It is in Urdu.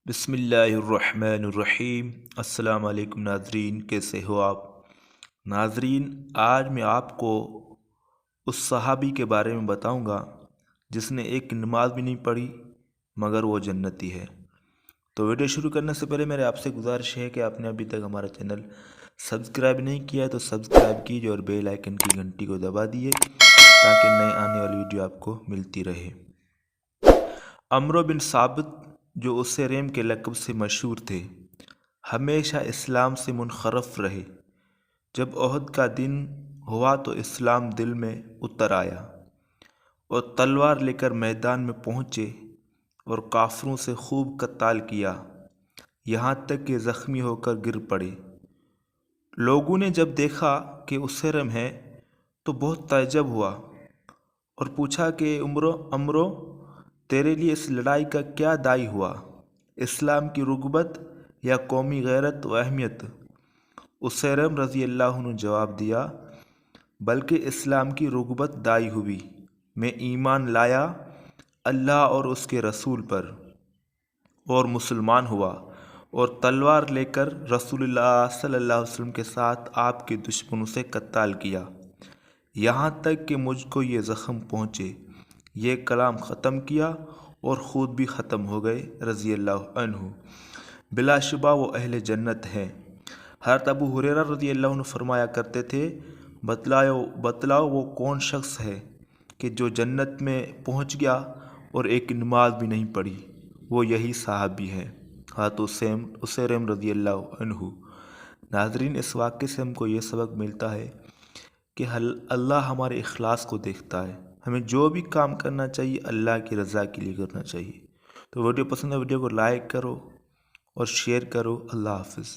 بسم اللہ الرحمن الرحیم۔ السلام علیکم ناظرین، کیسے ہو آپ؟ ناظرین، آج میں آپ کو اس صحابی کے بارے میں بتاؤں گا جس نے ایک نماز بھی نہیں پڑھی مگر وہ جنتی ہے۔ تو ویڈیو شروع کرنے سے پہلے میرے آپ سے گزارش ہے کہ آپ نے ابھی تک ہمارا چینل سبسکرائب نہیں کیا ہے تو سبسکرائب کیجیے اور بیل آئیکن کی گھنٹی کو دبا دیے تاکہ نئے آنے والی ویڈیو آپ کو ملتی رہے۔ عمرو بن ثابت، جو اسیریم کے لقب سے مشہور تھے، ہمیشہ اسلام سے منحرف رہے۔ جب احد کا دن ہوا تو اسلام دل میں اتر آیا اور تلوار لے کر میدان میں پہنچے اور کافروں سے خوب قتال کیا، یہاں تک کہ زخمی ہو کر گر پڑے۔ لوگوں نے جب دیکھا کہ اسیرم ہے تو بہت تعجب ہوا اور پوچھا کہ عمرو، تیرے لیے اس لڑائی کا کیا داعی ہوا؟ اسلام کی رغبت یا قومی غیرت و اہمیت؟ اسیرم رضی اللہ عنہ نے جواب دیا، بلکہ اسلام کی رغبت داعی ہوئی۔ میں ایمان لایا اللہ اور اس کے رسول پر اور مسلمان ہوا اور تلوار لے کر رسول اللہ صلی اللہ علیہ وسلم کے ساتھ آپ کے دشمنوں سے قتال کیا، یہاں تک کہ مجھ کو یہ زخم پہنچے۔ یہ کلام ختم کیا اور خود بھی ختم ہو گئے رضی اللہ عنہ۔ بلا شبہ وہ اہل جنت ہیں۔ حضرت ابو ہریرہ رضی اللہ عنہ فرمایا کرتے تھے، بتلاؤ وہ کون شخص ہے کہ جو جنت میں پہنچ گیا اور ایک نماز بھی نہیں پڑھی؟ وہ یہی صحابی ہے، حضرت اسیرم رضی اللہ عنہ۔ ناظرین، اس واقعے سے ہم کو یہ سبق ملتا ہے کہ اللہ ہمارے اخلاص کو دیکھتا ہے۔ ہمیں جو بھی کام کرنا چاہیے اللہ کی رضا کے لیے کرنا چاہیے۔ تو ویڈیو پسند ہے، ویڈیو کو لائک کرو اور شیئر کرو۔ اللہ حافظ۔